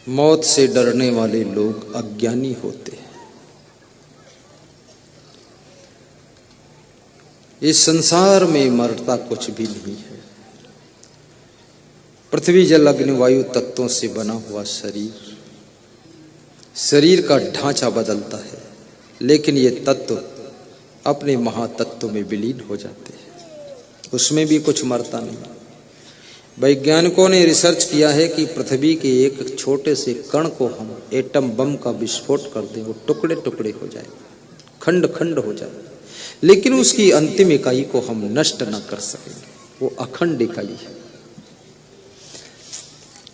मौत से डरने वाले लोग अज्ञानी होते हैं। इस संसार में मरता कुछ भी नहीं है। पृथ्वी जल अग्नि वायु तत्वों से बना हुआ शरीर का ढांचा बदलता है, लेकिन ये तत्व अपने महातत्व में विलीन हो जाते हैं। उसमें भी कुछ मरता नहीं। वैज्ञानिकों ने रिसर्च किया है कि पृथ्वी के एक छोटे से कण को हम एटम बम का विस्फोट कर दें, वो टुकड़े टुकड़े हो जाए, खंड खंड हो जाए, लेकिन उसकी अंतिम इकाई को हम नष्ट न कर सकेंगे। वो अखंड इकाई है।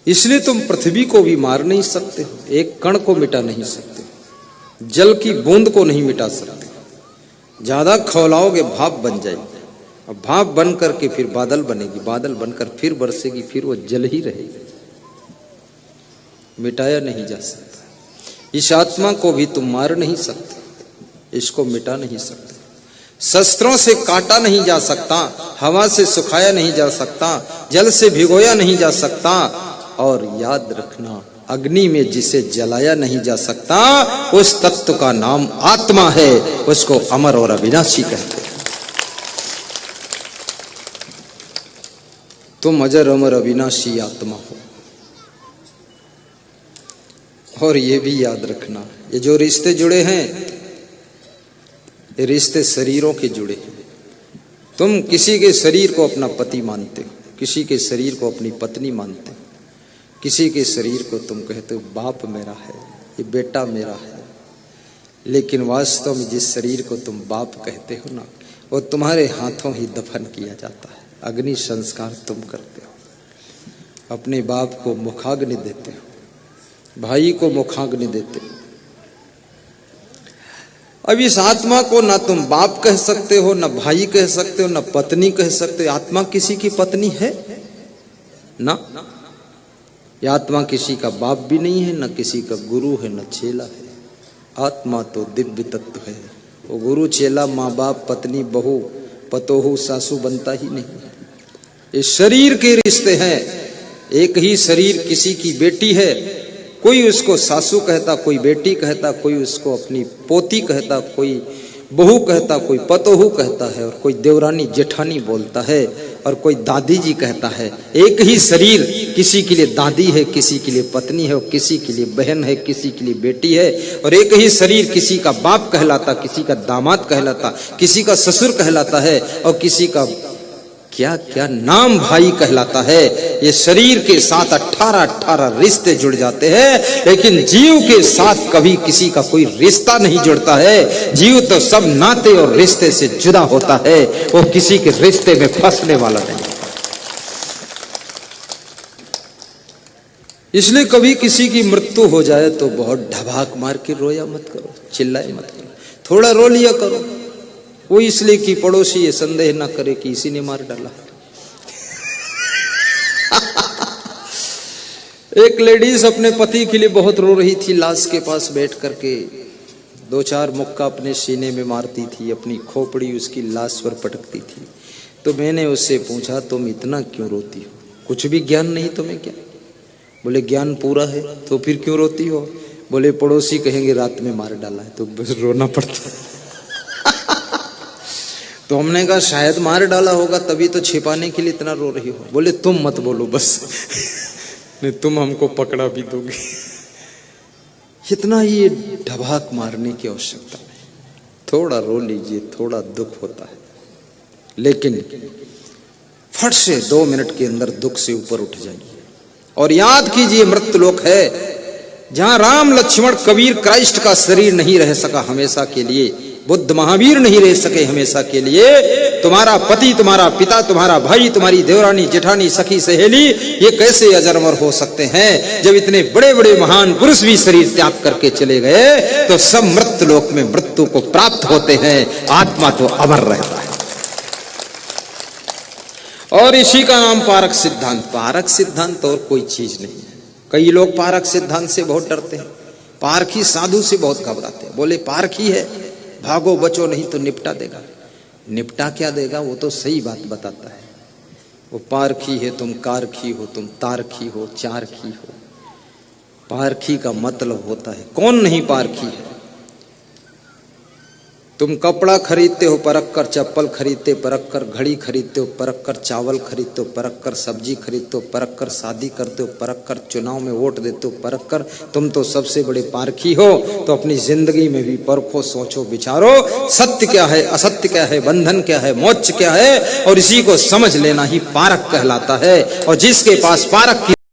इसलिए तुम पृथ्वी को भी मार नहीं सकते, एक कण को मिटा नहीं सकते, जल की बूंद को नहीं मिटा सकते। ज्यादा खौलाओगे भाप बन जाएगी, और भाप बन करके फिर बादल बनेगी, बादल बनकर फिर बरसेगी, फिर वो जल ही रहेगी, मिटाया नहीं जा सकता। इस आत्मा को भी तुम मार नहीं सकते, इसको मिटा नहीं सकते। शस्त्रों से काटा नहीं जा सकता, हवा से सुखाया नहीं जा सकता, जल से भिगोया नहीं जा सकता। और याद रखना, अग्नि में जिसे जलाया नहीं जा सकता, उस तत्व का नाम आत्मा है। उसको अमर और अविनाशी कहते हैं। तुम अजर अमर अविनाशी आत्मा हो। और ये भी याद रखना, ये जो रिश्ते जुड़े हैं, ये रिश्ते शरीरों के जुड़े हैं। तुम किसी के शरीर को अपना पति मानते हो, किसी के शरीर को अपनी पत्नी मानते हो, किसी के शरीर को तुम कहते हो बाप मेरा है, ये बेटा मेरा है। लेकिन वास्तव में जिस शरीर को तुम बाप कहते हो ना, वो तुम्हारे हाथों ही दफन किया जाता है। अग्नि संस्कार तुम करते हो, अपने बाप को मुखाग्नि देते हो, भाई को मुखाग्नि देते हो। अब इस आत्मा को ना तुम बाप कह सकते हो, ना भाई कह सकते हो, ना पत्नी कह सकते हो। आत्मा किसी की पत्नी है ना, ये आत्मा किसी का बाप भी नहीं है, न किसी का गुरु है, न चेला है। आत्मा तो दिव्य तत्व है। वो गुरु चेला माँ बाप पत्नी बहू पतोहू सासू बनता ही नहीं। ये शरीर के रिश्ते हैं। एक ही शरीर किसी की बेटी है, कोई उसको सासू कहता, कोई बेटी कहता, कोई उसको अपनी पोती कहता, कोई बहू कहता, कोई पतोहू कहता है, और कोई देवरानी जेठानी बोलता है, और कोई दादी जी कहता है। एक ही शरीर किसी के लिए दादी है, किसी के लिए पत्नी है, और किसी के लिए बहन है, किसी के लिए बेटी है। और एक ही शरीर किसी का बाप कहलाता, किसी का दामाद कहलाता, किसी का ससुर कहलाता है, और किसी का क्या क्या नाम भाई कहलाता है। ये शरीर के साथ 18 रिश्ते जुड़ जाते हैं, लेकिन जीव के साथ कभी किसी का कोई रिश्ता नहीं जुड़ता है। जीव तो सब नाते और रिश्ते से जुदा होता है, वो किसी के रिश्ते में फंसने वाला नहीं। इसलिए कभी किसी की मृत्यु हो जाए तो बहुत ढबाक मार के रोया मत करो, चिल्लाए मत करो, थोड़ा रो लिया करो। वो इसलिए कि पड़ोसी ये संदेह ना करे कि इसी ने मार डाला। एक लेडीज अपने पति के लिए बहुत रो रही थी, लाश के पास बैठ करके 2-4 मुक्का अपने सीने में मारती थी, अपनी खोपड़ी उसकी लाश पर पटकती थी। तो मैंने उससे पूछा, तुम इतना क्यों रोती हो? कुछ भी ज्ञान नहीं तुम्हें क्या? बोले ज्ञान पूरा है। तो फिर क्यों रोती हो? बोले पड़ोसी कहेंगे रात में मार डाला है, तो बस रोना पड़ता है। तो हमने कहा शायद मार डाला होगा, तभी तो छिपाने के लिए इतना रो रही हो। बोले तुम मत बोलो बस, नहीं तुम हमको पकड़ा भी दोगे। इतना ही ढबाक मारने की आवश्यकता नहीं। थोड़ा रो लीजिए, थोड़ा दुख होता है, लेकिन फट से 2 मिनट के अंदर दुख से ऊपर उठ जाइए। और याद कीजिए, मृत्युलोक है जहां राम लक्ष्मण कबीर क्राइस्ट का शरीर नहीं रह सका हमेशा के लिए, बुद्ध महावीर नहीं रह सके हमेशा के लिए। तुम्हारा पति, तुम्हारा पिता, तुम्हारा भाई, तुम्हारी देवरानी जेठानी सखी सहेली, ये कैसे अजर अमर हो सकते हैं? जब इतने बड़े बड़े महान पुरुष भी शरीर त्याग करके चले गए, तो सब मृत्युलोक में मृत्यु को प्राप्त होते हैं। आत्मा तो अमर रहता है। और इसी का नाम पारक सिद्धांत। पारक सिद्धांत और कोई चीज नहीं है। कई लोग पारक सिद्धांत से बहुत डरते हैं, पारखी साधु से बहुत घबराते हैं। बोले पारखी है, भागो बचो नहीं तो निपटा देगा। निपटा क्या देगा? वो तो सही बात बताता है। वो पारखी है, तुम कारखी हो, तुम तारखी हो, चारखी हो। पारखी का मतलब होता है, कौन नहीं पारखी है। तुम कपड़ा खरीदते हो परख कर, चप्पल खरीदते परख कर, घड़ी खरीदते हो परख कर, चावल खरीदते हो परख कर, सब्जी खरीदते हो परख कर, शादी करते हो परख कर, चुनाव में वोट देते हो परख कर। तुम तो सबसे बड़े पारखी हो, तो अपनी जिंदगी में भी परखो, सोचो, विचारो, सत्य क्या है, असत्य क्या है, बंधन क्या है, मोक्ष क्या है, और इसी को समझ लेना ही पारक कहलाता है। और जिसके पास पारक की